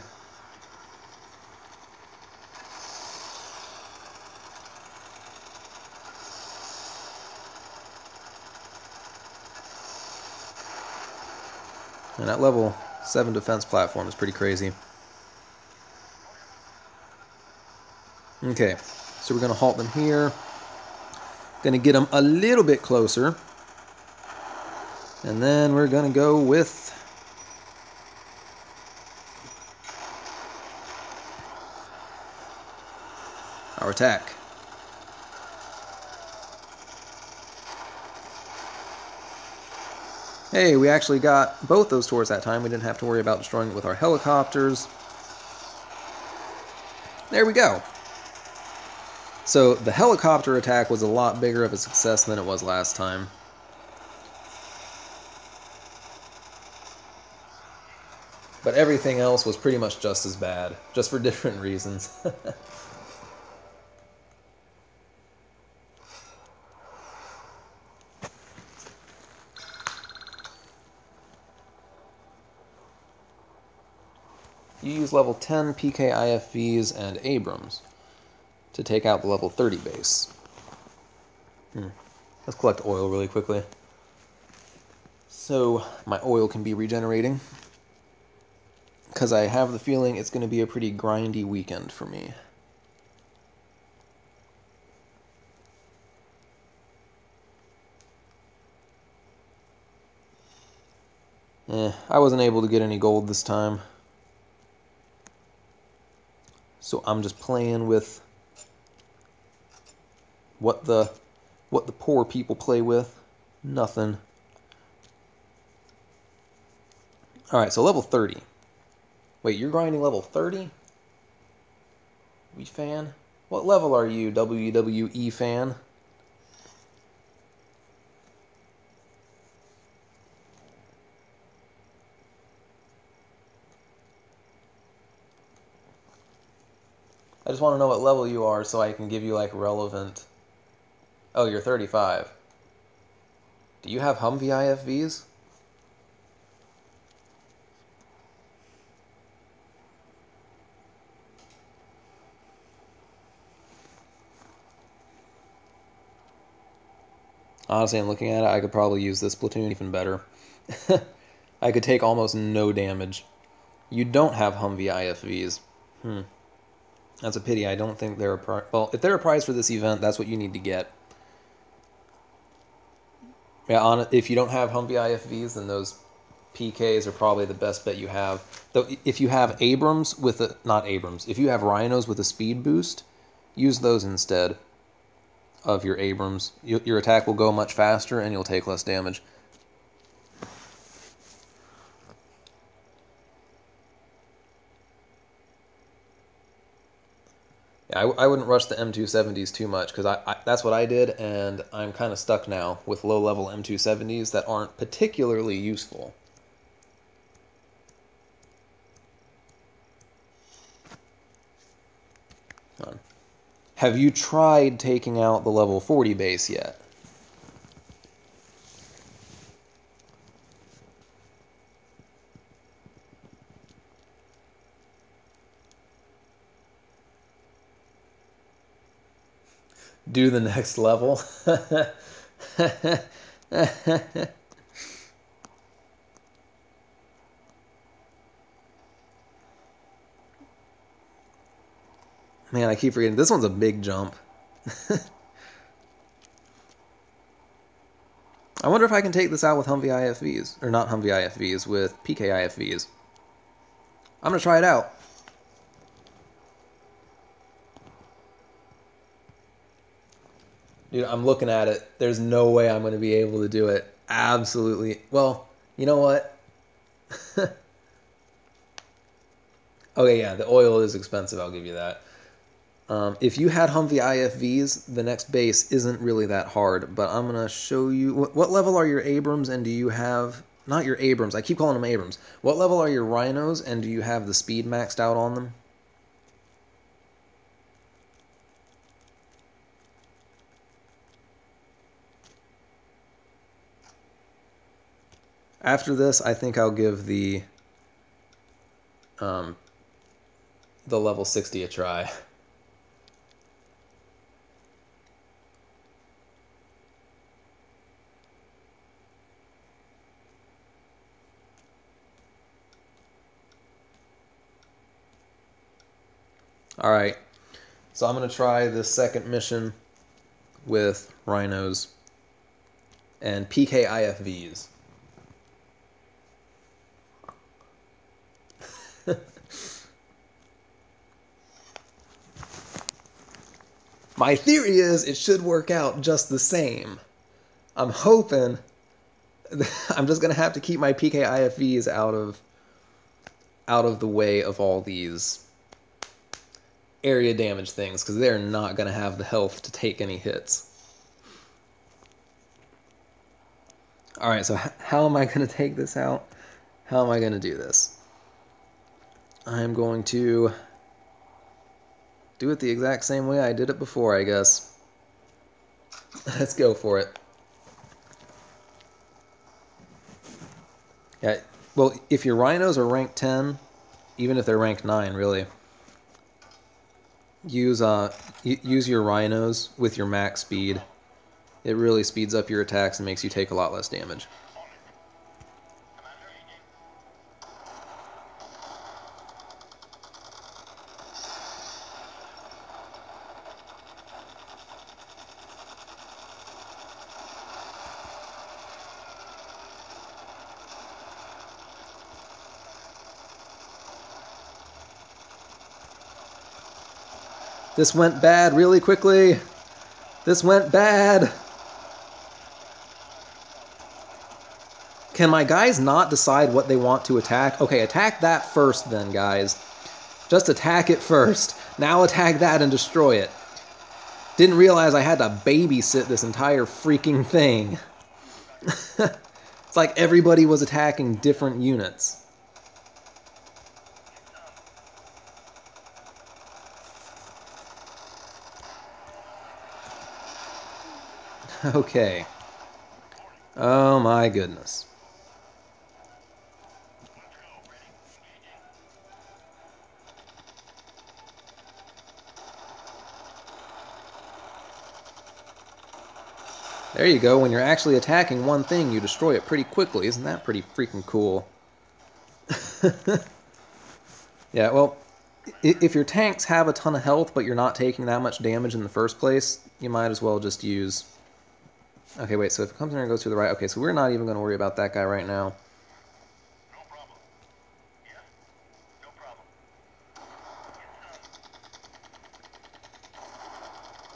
And that level 7 defense platform is pretty crazy. Okay, so we're going to halt them here. Going to get them a little bit closer. And then we're going to go with our attack. Hey, we actually got both those turrets that time. We didn't have to worry about destroying it with our helicopters. There we go. So the helicopter attack was a lot bigger of a success than it was last time. But everything else was pretty much just as bad, just for different reasons. You use level 10 PK IFVs and Abrams to take out the level 30 base. Let's collect oil really quickly, so my oil can be regenerating, because I have the feeling it's going to be a pretty grindy weekend for me. I wasn't able to get any gold this time, so I'm just playing with what the poor people play with. Nothing. Alright, so level 30. Wait, you're grinding level 30? We fan? What level are you, WWE fan? I just want to know what level you are so I can give you, like, relevant... Oh, you're 35. Do you have Humvee IFVs? Honestly, I'm looking at it, I could probably use this platoon even better. I could take almost no damage. You don't have Humvee IFVs. That's a pity. I don't think they're a prize. Well, if they're a prize for this event, that's what you need to get. Yeah, if you don't have Humvee IFVs, then those PKs are probably the best bet you have. Though, if you have Abrams with a... Not Abrams. If you have Rhinos with a speed boost, use those instead of your Abrams. Your attack will go much faster, and you'll take less damage. Yeah, I wouldn't rush the M270s too much, because that's what I did, and I'm kind of stuck now with low-level M270s that aren't particularly useful. Have you tried taking out the level 40 base yet? Do the next level? Man, I keep forgetting. This one's a big jump. I wonder if I can take this out with Humvee IFVs. Or not Humvee IFVs, with PK IFVs. I'm going to try it out. Dude, I'm looking at it. There's no way I'm going to be able to do it. Absolutely. Well, you know what? Okay, yeah, the oil is expensive, I'll give you that. If you had Humvee IFVs, the next base isn't really that hard, but I'm going to show you... What level are your Abrams, and do you have... Not your Abrams, I keep calling them Abrams. What level are your Rhinos, and do you have the speed maxed out on them? After this, I think I'll give the level 60 a try. Alright, so I'm going to try this second mission with Rhinos and PK IFVs. My theory is it should work out just the same. I'm hoping... I'm just going to have to keep my PK IFVs out of the way of all these area damage things, because they're not going to have the health to take any hits. Alright, so how am I going to take this out? How am I going to do this? I'm going to do it the exact same way I did it before, I guess. Let's go for it. Yeah, well, if your rhinos are rank 10, even if they're rank 9, really, use your rhinos with your max speed. It really speeds up your attacks and makes you take a lot less damage. This went bad really quickly. This went bad. Can my guys not decide what they want to attack? Okay, attack that first then, guys. Just attack it first. Now attack that and destroy it. Didn't realize I had to babysit this entire freaking thing. It's like everybody was attacking different units. Okay. Oh my goodness. There you go. When you're actually attacking one thing, you destroy it pretty quickly. Isn't that pretty freaking cool? Yeah, well, if your tanks have a ton of health, but you're not taking that much damage in the first place, you might as well just use... Okay, wait, so if it comes in here and goes to the right... Okay, so we're not even going to worry about that guy right now.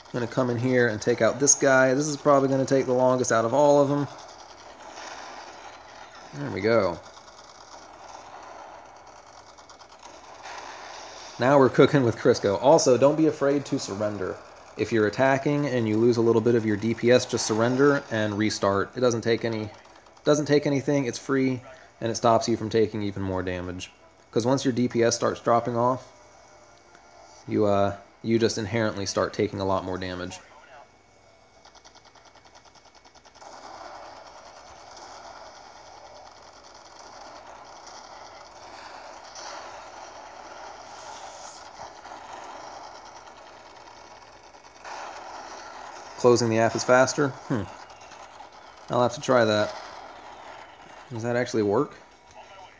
I'm going to come in here and take out this guy. This is probably going to take the longest out of all of them. There we go. Now we're cooking with Crisco. Also, don't be afraid to surrender. If you're attacking and you lose a little bit of your DPS, just surrender and restart. It doesn't take anything, it's free, and it stops you from taking even more damage. Because once your DPS starts dropping off, you just inherently start taking a lot more damage. Closing the app is faster? I'll have to try that. Does that actually work?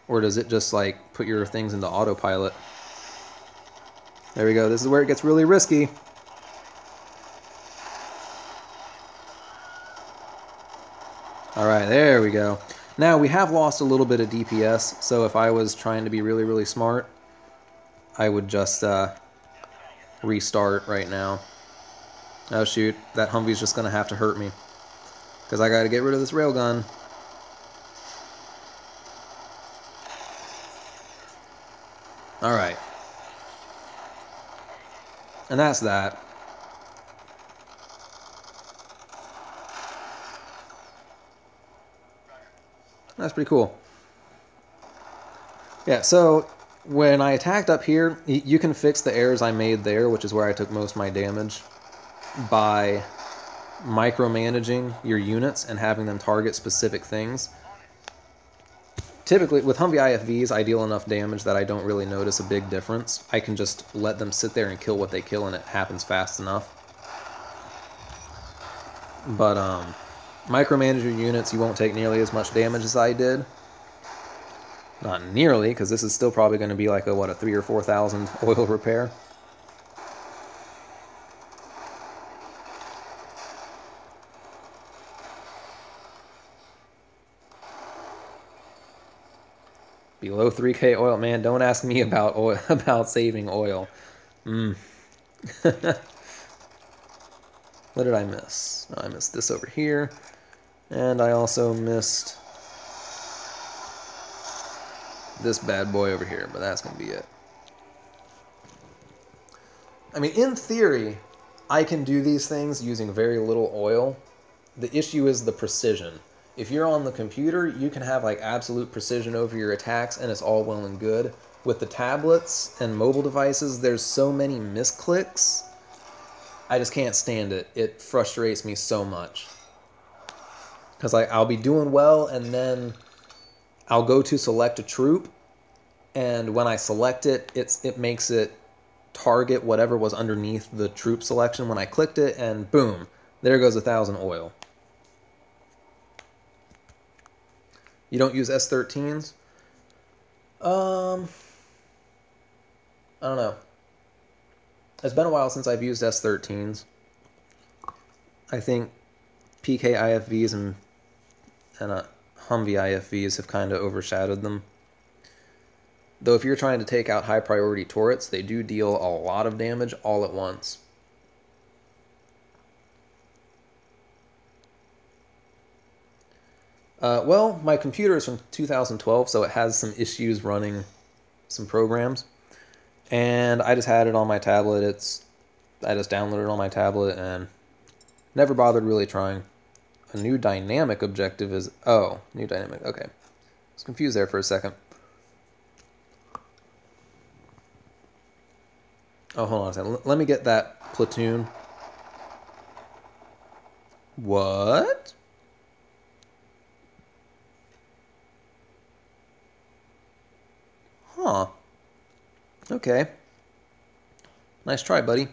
Or does it just, like, put your things into autopilot? There we go. This is where it gets really risky. Alright, there we go. Now, we have lost a little bit of DPS, so if I was trying to be really, really smart, I would just restart right now. Oh shoot, that Humvee's just going to have to hurt me. Because I got to get rid of this railgun. Alright. And that's that. That's pretty cool. Yeah, so when I attacked up here, you can fix the errors I made there, which is where I took most of my damage, by micromanaging your units and having them target specific things. Typically, with Humvee IFVs, I deal enough damage that I don't really notice a big difference. I can just let them sit there and kill what they kill, and it happens fast enough. But, micromanage your units, you won't take nearly as much damage as I did. Not nearly, because this is still probably going to be like a 3,000 or 4,000 oil repair. Below 3K oil, man. Don't ask me about oil, about saving oil. What did I miss? I missed this over here, and I also missed this bad boy over here. But that's gonna be it. I mean, in theory, I can do these things using very little oil. The issue is the precision. If you're on the computer, you can have like absolute precision over your attacks and it's all well and good. With the tablets and mobile devices, there's so many misclicks. I just can't stand it. It frustrates me so much. Because I'll be doing well and then I'll go to select a troop, and when I select it, it makes it target whatever was underneath the troop selection when I clicked it, and boom, there goes 1,000 oil. You don't use S13s? I don't know. It's been a while since I've used S13s. I think PK IFVs and Humvee IFVs have kind of overshadowed them. Though if you're trying to take out high priority turrets, they do deal a lot of damage all at once. Well, my computer is from 2012, so it has some issues running some programs. And I just had it on my tablet. I just downloaded it on my tablet and never bothered really trying. A new dynamic objective is... Oh, new dynamic. Okay. I was confused there for a second. Oh, hold on a second. Let me get that platoon. What? Huh. Okay. Nice try, buddy.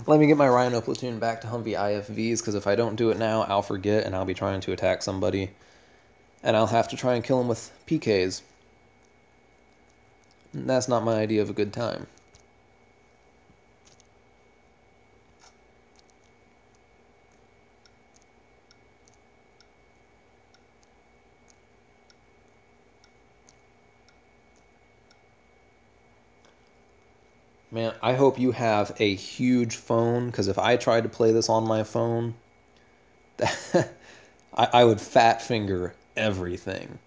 Let me get my Rhino platoon back to Humvee IFVs, because if I don't do it now, I'll forget, and I'll be trying to attack somebody. And I'll have to try and kill him with PKs. And that's not my idea of a good time. Man, I hope you have a huge phone, because if I tried to play this on my phone, I would fat finger everything.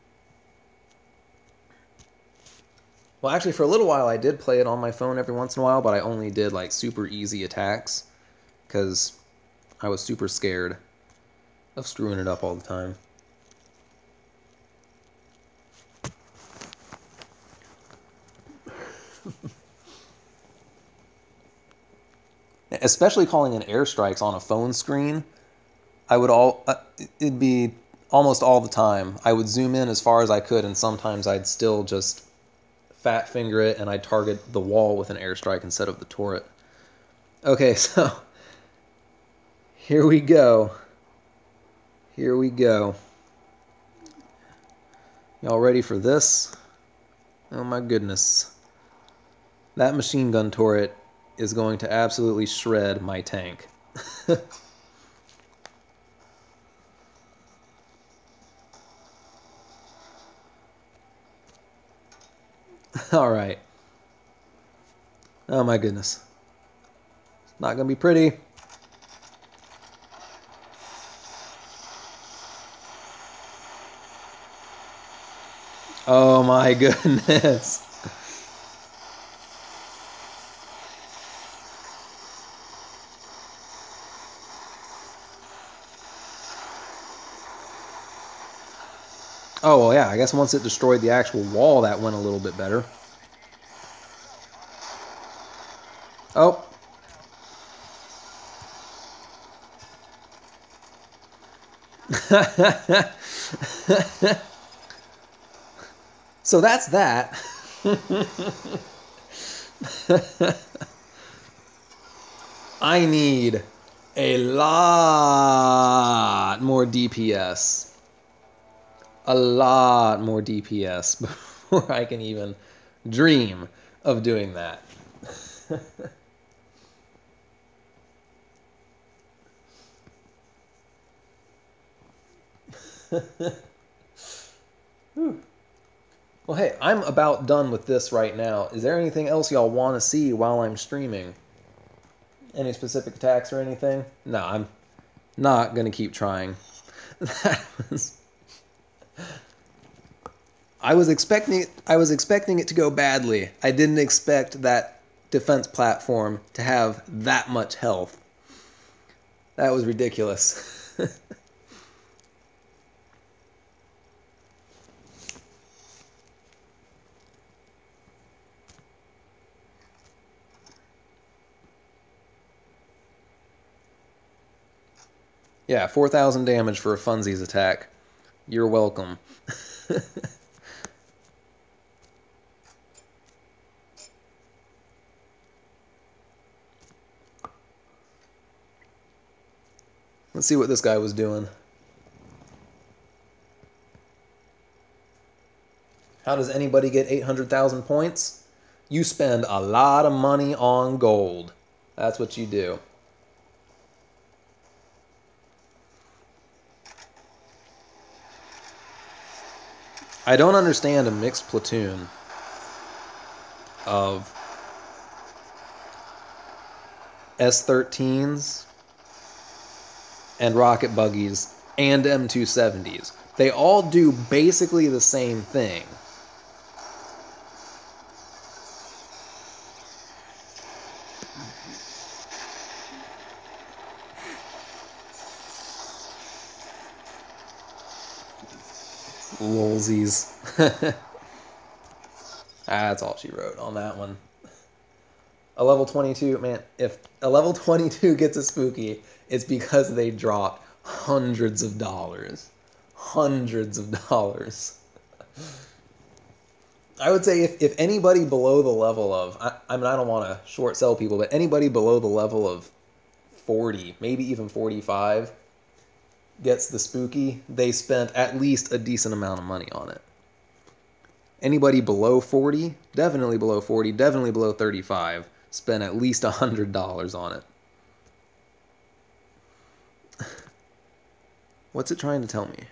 Well, actually, for a little while, I did play it on my phone every once in a while, but I only did, like, super easy attacks, because I was super scared of screwing it up all the time. Especially calling in airstrikes on a phone screen, it'd be almost all the time. I would zoom in as far as I could, and sometimes I'd still just fat finger it, and I'd target the wall with an airstrike instead of the turret. Okay, so here we go. Here we go. Y'all ready for this? Oh my goodness. That machine gun turret is going to absolutely shred my tank. All right. Oh my goodness. It's not going to be pretty. Oh my goodness. Oh, well, yeah, I guess once it destroyed the actual wall, that went a little bit better. Oh. So that's that. I need a lot more DPS. A lot more DPS before I can even dream of doing that. Well, hey, I'm about done with this right now. Is there anything else y'all want to see while I'm streaming? Any specific attacks or anything? No, I'm not going to keep trying. That was... I was expecting it to go badly. I didn't expect that defense platform to have that much health. That was ridiculous. Yeah, 4,000 damage for a funsies attack. You're welcome. Let's see what this guy was doing. How does anybody get 800,000 points? You spend a lot of money on gold. That's what you do. I don't understand a mixed platoon of S-13s and rocket buggies and M270s. They all do basically the same thing. Lolsies. That's all she wrote on that one. A level 22, man, if a level 22 gets a spooky, it's because they dropped hundreds of dollars. Hundreds of dollars. I would say if anybody below the level of, I mean, I don't want to short sell people, but anybody below the level of 40, maybe even 45, gets the spooky, they spent at least a decent amount of money on it. Anybody below 40, definitely below 40, definitely below 35, spent at least $100 on it. What's it trying to tell me?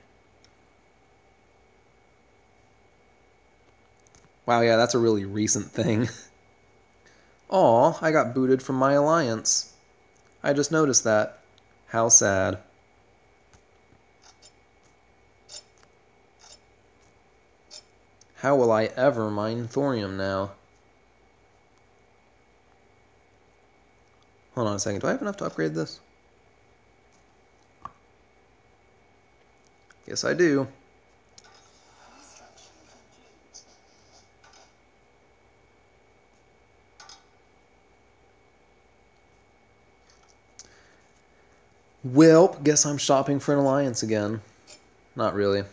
Wow, yeah, that's a really recent thing. Aw, I got booted from my alliance. I just noticed that. How sad. How will I ever mine thorium now? Hold on a second. Do I have enough to upgrade this? Yes, I do. Well, guess I'm shopping for an alliance again. Not really.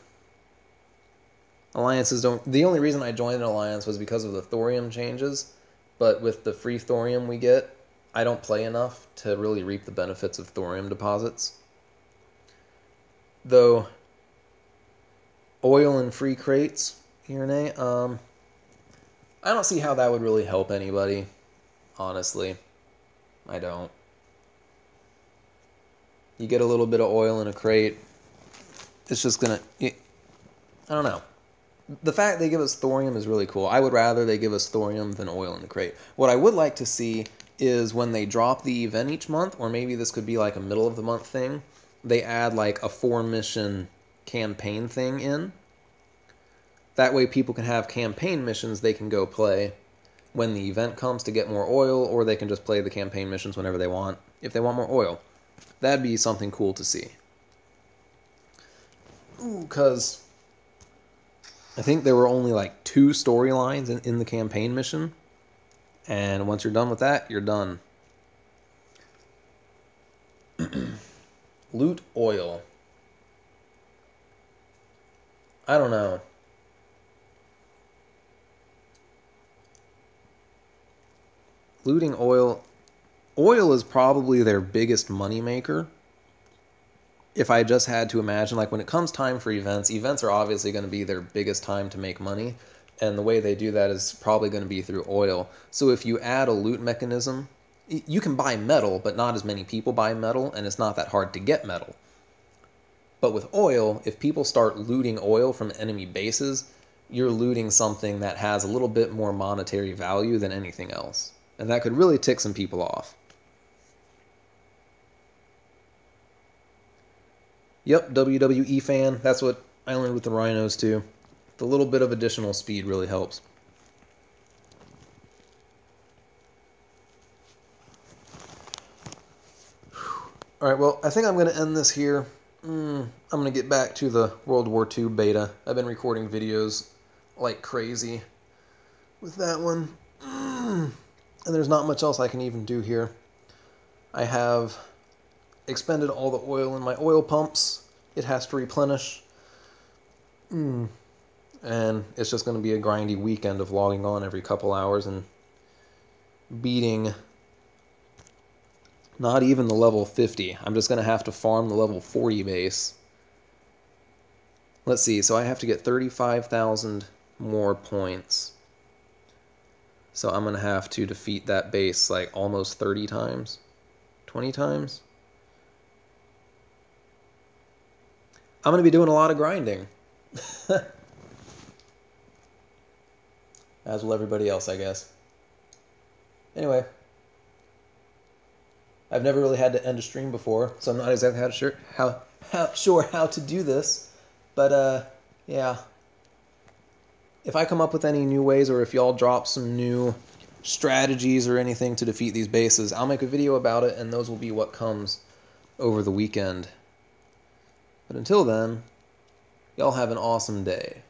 Alliances don't... The only reason I joined an alliance was because of the thorium changes, but with the free thorium we get, I don't play enough to really reap the benefits of thorium deposits. Though, oil and free crates, here and there, I don't see how that would really help anybody, honestly. I don't. You get a little bit of oil in a crate, it's just gonna... I don't know. The fact they give us thorium is really cool. I would rather they give us thorium than oil in the crate. What I would like to see is when they drop the event each month, or maybe this could be like a middle of the month thing, they add like a 4-mission campaign thing in. That way people can have campaign missions they can go play when the event comes to get more oil, or they can just play the campaign missions whenever they want, if they want more oil. That'd be something cool to see. Ooh, because I think there were only like 2 storylines in the campaign mission. And once you're done with that, you're done. Loot oil. I don't know. Looting oil. Oil is probably their biggest moneymaker. If I just had to imagine, like when it comes time for events, events are obviously going to be their biggest time to make money. And the way they do that is probably going to be through oil. So if you add a loot mechanism, you can buy metal, but not as many people buy metal, and it's not that hard to get metal. But with oil, if people start looting oil from enemy bases, you're looting something that has a little bit more monetary value than anything else. And that could really tick some people off. Yep, WWE fan. That's what I learned with the Rhinos too. The little bit of additional speed really helps. Alright, well, I think I'm going to end this here. I'm going to get back to the World War II beta. I've been recording videos like crazy with that one. And there's not much else I can even do here. I have expended all the oil in my oil pumps. It has to replenish. And it's just going to be a grindy weekend of logging on every couple hours and beating not even the level 50. I'm just going to have to farm the level 40 base. Let's see, so I have to get 35,000 more points. So I'm going to have to defeat that base like almost 30 times. 20 times. I'm going to be doing a lot of grinding. As will everybody else, I guess. Anyway. I've never really had to end a stream before, so I'm not exactly sure how to do this. But, yeah. If I come up with any new ways, or if y'all drop some new strategies or anything to defeat these bases, I'll make a video about it, and those will be what comes over the weekend. But until then, y'all have an awesome day.